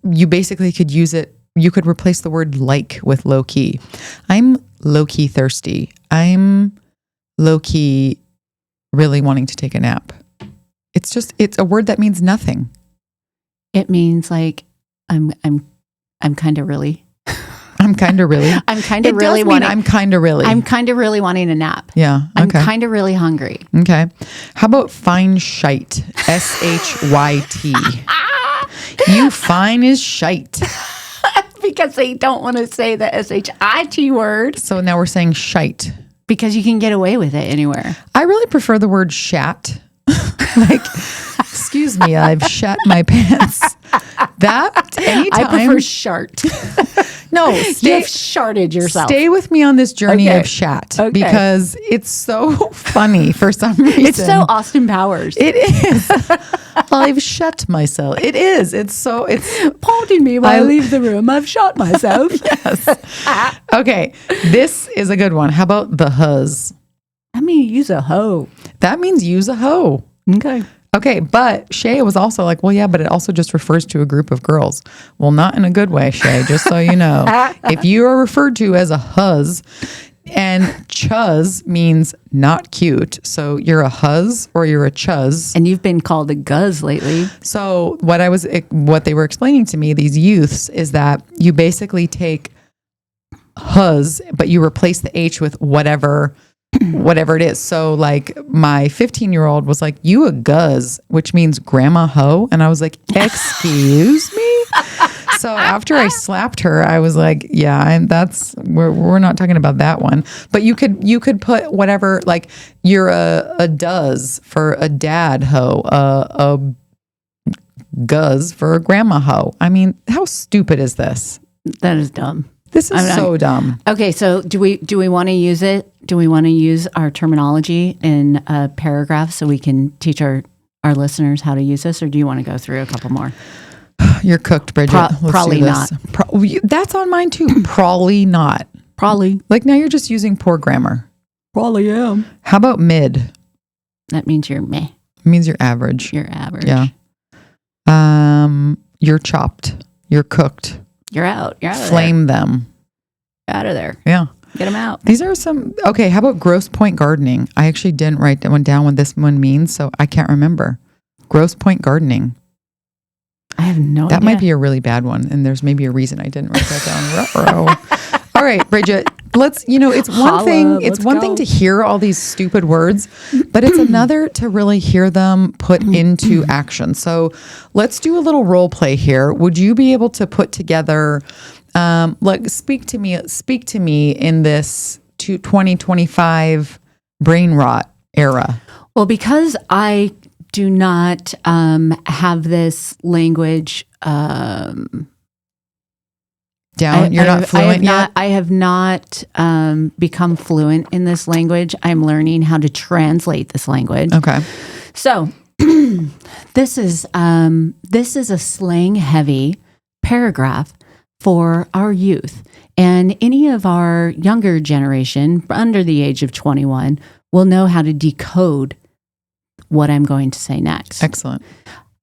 You basically could use it. You could replace the word like with low key. I'm low key thirsty. I'm low key really wanting to take a nap. It's a word that means nothing. It means like I'm kind of really. I'm I'm kind of really. I'm kind of It really does mean wanting. I'm kind of really. I'm kind of really wanting a nap. Yeah. I'm Okay. kind of really hungry. Okay. How about fine shite? SHYT. You fine as shite. Because they don't want to say the SHIT word. So now we're saying shite. Because you can get away with it anywhere. I really prefer the word shat. Like, excuse me, I've shat my pants. That anytime. I prefer shart. No, You've sharted yourself. Stay with me on this journey Okay. of shat Okay. because it's so funny for some reason. It's so Austin Powers. It is. I've shut myself. It is. It's Pardon me while I leave the room. I've shot myself. yes. Okay. This is a good one. How about the huzz? I mean, use a hoe. That means use a hoe. Okay. Okay, but Shay was also like, well, yeah, but it also just refers to a group of girls. Well, not in a good way, Shay, just so you know. If you are referred to as a huzz, and chuzz means not cute. So you're a huzz or you're a chuzz. And you've been called a guzz lately. So what they were explaining to me, these youths, is that you basically take huzz, but you replace the H with whatever it is. So like my 15-year-old was like, you a guzz, which means grandma hoe. And I was like, excuse me? So after I slapped her, I was like, yeah, and we're not talking about that one. But you could put whatever, like you're a does for a dad hoe, a guzz for a grandma hoe. I mean, how stupid is this? That is dumb. This is so dumb. Okay, so do we want to use it? Do we want to use our terminology in a paragraph so we can teach our listeners how to use this, or do you want to go through a couple more? You're cooked, Bridget. Let's probably do this. That's on mine too. Probably not. Probably. Like now you're just using poor grammar. Probably am. How about mid? That means you're meh. It means you're average. You're average. Yeah. You're chopped. You're cooked. You're out. You're out of Flame them. there. Out of there. Yeah. Get them out. These are some, okay, how about gross point gardening? I actually didn't write that one down what this one means, so I can't remember. Gross point gardening. I have no idea. That might be a really bad one, and there's maybe a reason I didn't write that down. Ruh-roh. All right, Bridget, it's one thing to hear all these stupid words, but it's another to really hear them put into action. So let's do a little role play here. Would you be able to put together, speak to me in this 2025 brain rot era? Well, because I do not have this language down. You're not fluent yet? I have not become fluent in this language. I'm learning how to translate this language. Okay. So this is a slang heavy paragraph for our youth, and any of our younger generation under the age of 21 will know how to decode what I'm going to say next. Excellent.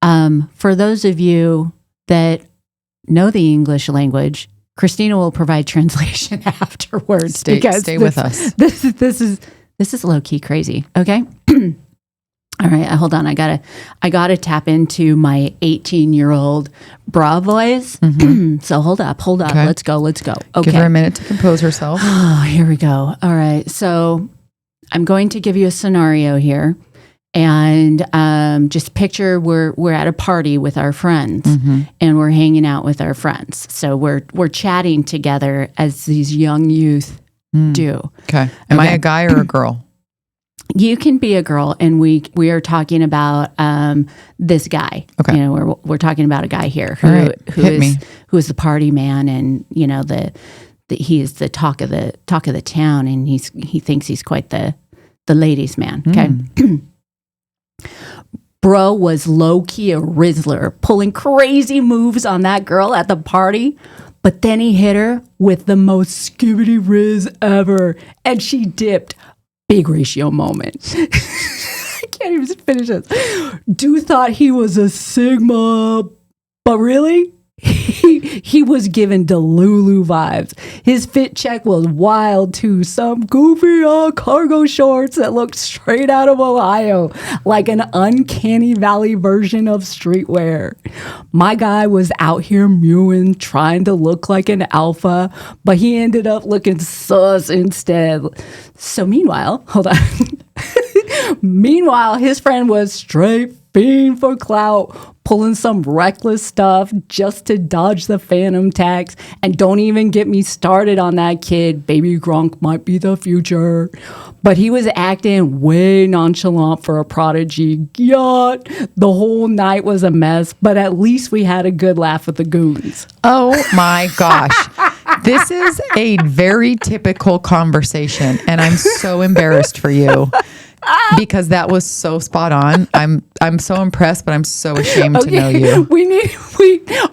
For those of you that know the English language, Christina will provide translation afterwards. Stay with us. This is low key crazy. Okay. All right. Hold on. I gotta tap into my 18-year-old bra voice. Mm-hmm. So hold up. Okay. Let's go. Okay. Give her a minute to compose herself. Oh, here we go. All right. So I'm going to give you a scenario here. And just picture we're at a party with our friends, and we're hanging out with our friends. So we're chatting together as these young youth do. Okay. Am I a guy or a girl? You can be a girl, and we are talking about this guy. Okay. You know, we're talking about a guy here who is the party man, and you know he is the talk of the town, and he thinks he's quite the ladies' man. Okay. Bro was low-key a Rizzler, pulling crazy moves on that girl at the party, but then he hit her with the most Skibity Rizz ever, and she dipped. Big ratio moment. I can't even finish this. Dude thought he was a Sigma, but really, he was given Delulu vibes. His fit check was wild too. Some goofy cargo shorts that looked straight out of Ohio, like an uncanny valley version of streetwear. My guy was out here mewing, trying to look like an alpha, but he ended up looking sus instead. So meanwhile, hold on. Meanwhile, his friend was straight fiend for clout, pulling some reckless stuff just to dodge the Fanum Tax. And don't even get me started on that kid. Baby Gronk might be the future. But he was acting way nonchalant for a prodigy. Gyuat. The whole night was a mess, but at least we had a good laugh with the goons. Oh my gosh. This is a very typical conversation, and I'm so embarrassed for you. Because that was so spot on. I'm so impressed, but I'm so ashamed to know you.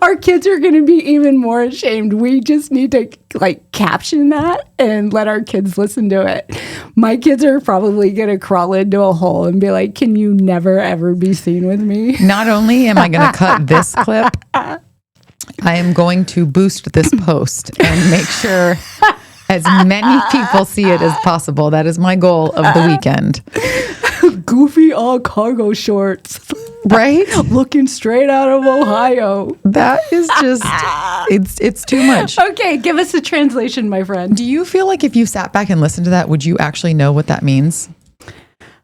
Our kids are going to be even more ashamed. We just need to caption that and let our kids listen to it. My kids are probably going to crawl into a hole and be like, "Can you never ever be seen with me?" Not only am I going to cut this clip, I am going to boost this post and make sure as many people see it as possible. That is my goal of the weekend. Goofy cargo shorts. Right? Looking straight out of Ohio. That is just, it's too much. Okay, give us a translation, my friend. Do you feel like if you sat back and listened to that, would you actually know what that means?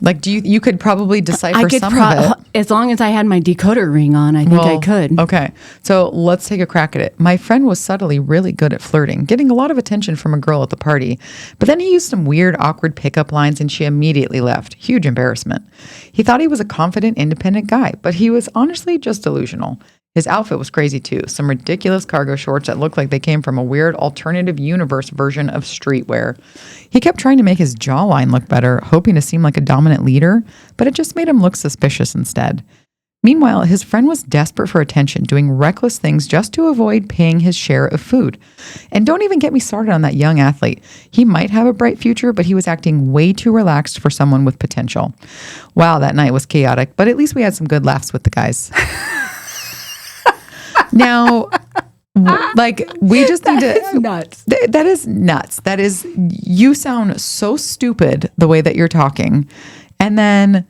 Like, you could probably decipher some of it. As long as I had my decoder ring on, I think I could. Okay. So let's take a crack at it. My friend was subtly really good at flirting, getting a lot of attention from a girl at the party. But then he used some weird, awkward pickup lines and she immediately left. Huge embarrassment. He thought he was a confident, independent guy, but he was honestly just delusional. His outfit was crazy too. Some ridiculous cargo shorts that looked like they came from a weird alternative universe version of streetwear. He kept trying to make his jawline look better, hoping to seem like a dominant leader, but it just made him look suspicious instead. Meanwhile, his friend was desperate for attention, doing reckless things just to avoid paying his share of food. And don't even get me started on that young athlete. He might have a bright future, but he was acting way too relaxed for someone with potential. Wow, that night was chaotic, but at least we had some good laughs with the guys. Now, we just need to. That is nuts. That is nuts. That is, you sound so stupid the way that you're talking. And then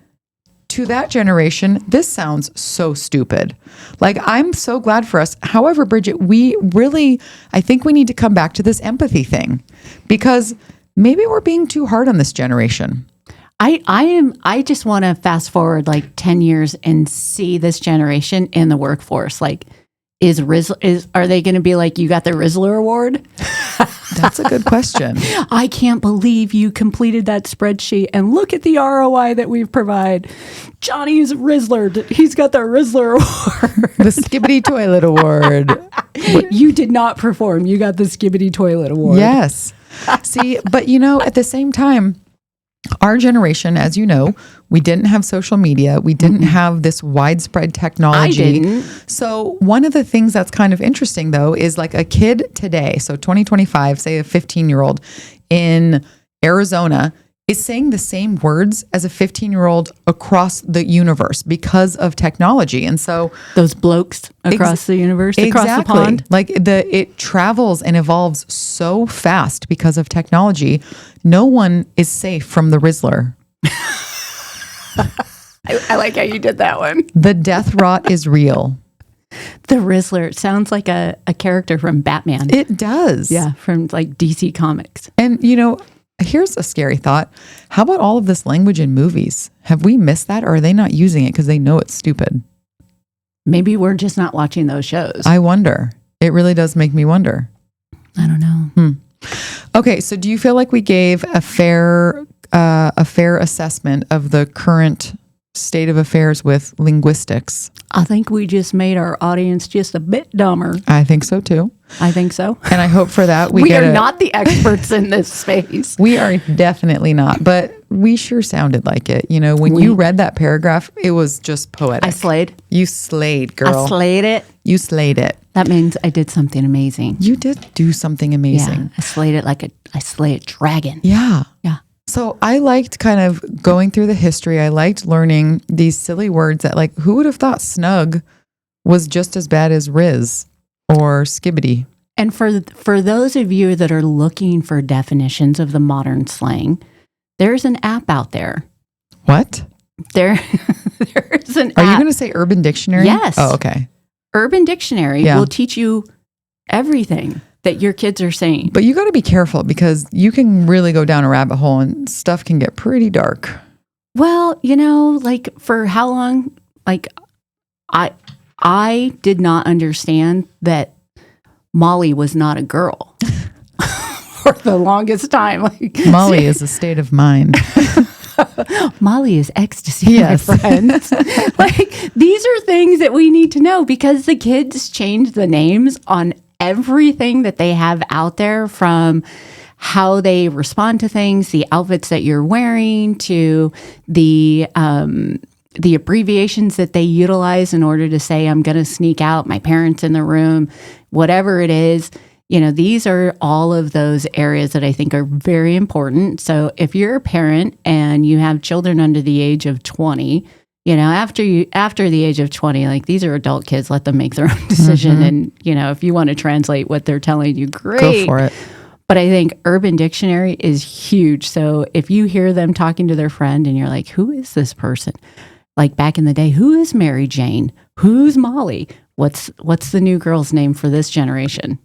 to that generation, this sounds so stupid. I'm so glad for us. However, Bridget, I think we need to come back to this empathy thing because maybe we're being too hard on this generation. I just want to fast forward 10 years and see this generation in the workforce. Are they going to be like, you got the Rizzler award? That's a good question. I can't believe you completed that spreadsheet and look at the ROI that we've provided. Johnny's Rizzler. He's got the Rizzler award. The Skibity Toilet Award. You did not perform. You got the Skibity Toilet Award. Yes. See, but at the same time, our generation, as you know, we didn't have social media. We didn't have this widespread technology. I didn't. So one of the things that's kind of interesting, though, is a kid today, so 2025, say a 15-year-old in Arizona, is saying the same words as a 15-year-old across the universe because of technology. And so those blokes across the universe, across the pond. It travels and evolves so fast because of technology. No one is safe from the Rizzler. I like how you did that one. The death rot is real. The Rizzler. It sounds like a character from Batman. It does. Yeah, from DC Comics. And, here's a scary thought. How about all of this language in movies? Have we missed that, or are they not using it because they know it's stupid? Maybe we're just not watching those shows. I wonder. It really does make me wonder. I don't know. Okay, so do you feel like we gave a fair assessment of the current state of affairs with linguistics? I think we just made our audience just a bit dumber. I think so too. I think so. And I hope for that we are not the experts in this space. We are definitely not, but we sure sounded like it. When you read that paragraph, it was just poetic. I slayed. You slayed, girl. I slayed it. You slayed it. That means I did something amazing. You did do something amazing. Yeah, I slayed it I slay a dragon. Yeah. Yeah. So I liked kind of going through the history. I liked learning these silly words that who would have thought snug was just as bad as Rizz? or Skibity. And for those of you that are looking for definitions of the modern slang, there's an app out there. What? There's an Are app. you going to say Urban Dictionary? Yes. Oh, okay. Urban Dictionary Yeah. will teach you everything that your kids are saying. But you got to be careful because you can really go down a rabbit hole and stuff can get pretty dark. Well, like for how long, like I did not understand that Molly was not a girl for the longest time. Like, Molly is a state of mind. Molly is ecstasy, Yes. my friends. Like, these are things that we need to know because the kids change the names on everything that they have out there, from how they respond to things, the outfits that you're wearing, to the abbreviations that they utilize in order to say, I'm going to sneak out, my parents in the room, whatever it is. These are all of those areas that I think are very important. So if you're a parent and you have children under the age of 20, after the age of 20, like, these are adult kids, let them make their own decision. And, if you want to translate what they're telling you, great. Go for it. But I think Urban Dictionary is huge. So if you hear them talking to their friend and you're like, who is this person? Like back in the day, who is Mary Jane? Who's Molly? What's the new girl's name for this generation?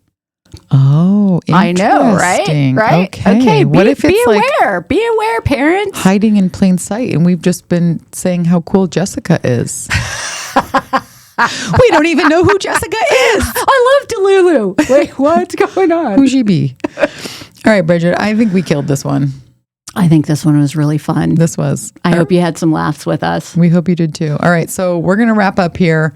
Oh, I know, right? interesting. Right? Okay. What if it's like aware. Be aware, parents. hiding in plain sight and we've just been saying how cool Jessica is? We don't even know who Jessica is. I love Delulu. Wait, what's going on? Who's she be? All right, Bridget, I think we killed this one. I think this one was really fun. This was. I hope you had some laughs with us. We hope you did too. All right, so we're going to wrap up here.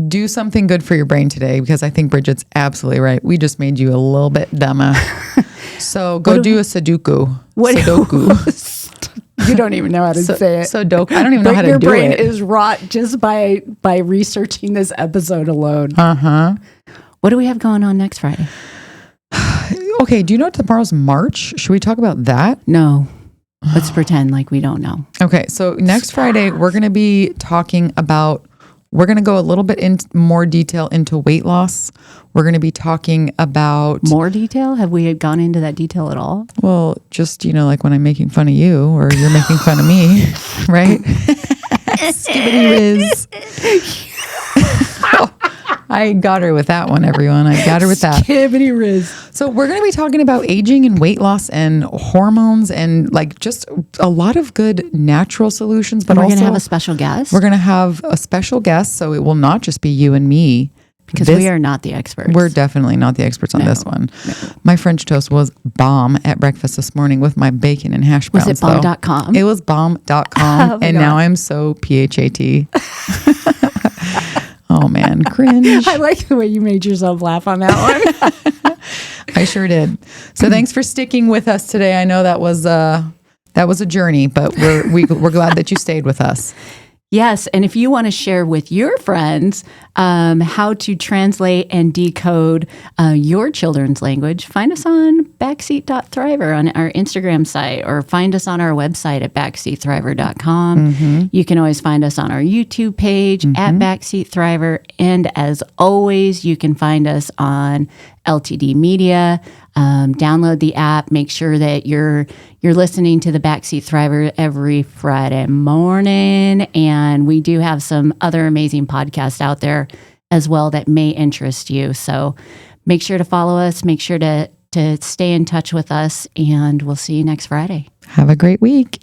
Do something good for your brain today because I think Bridget's absolutely right. We just made you a little bit dumber. So go do a Sudoku. Sudoku. You don't even know how to say it. Sudoku. I don't even know But how to your do brain it. is rot just by researching this episode alone. Uh-huh. What do we have going on next Friday? Okay, do you know what tomorrow's March? Should we talk about that? No. Let's pretend like we don't know. Okay, so next Friday, we're going to be talking about, we're going to go a little bit in more detail into weight loss. We're going to be talking about... More detail? Have we gone into that detail at all? Well, just, like when I'm making fun of you or you're making fun of me, right? Skibity Rizz. I got her with that one, everyone. I got her with that. Skibity Rizz. So we're going to be talking about aging and weight loss and hormones and like just a lot of good natural solutions. But We're also going to have a special guest. We're going to have a special guest. So it will not just be you and me. Because we are not the experts. We're definitely not the experts on this one. No. My French toast was bomb at breakfast this morning with my bacon and hash browns. Was it bomb.com? It was bomb.com. And now I'm so PHAT. Oh man, cringe. I like the way you made yourself laugh on that one. I sure did. So thanks for sticking with us today. I know that was a journey, but we're glad that you stayed with us. Yes, and if you want to share with your friends how to translate and decode your children's language, find us on backseat.thriver on our Instagram site, or find us on our website at backseatthriver.com. Mm-hmm. You can always find us on our YouTube page at Backseat Thriver, and as always, you can find us on LTD Media. Download the app. Make sure that you're listening to the Backseat Thriver every Friday morning. And we do have some other amazing podcasts out there as well that may interest you. So make sure to follow us. Make sure to stay in touch with us. And we'll see you next Friday. Have a great week.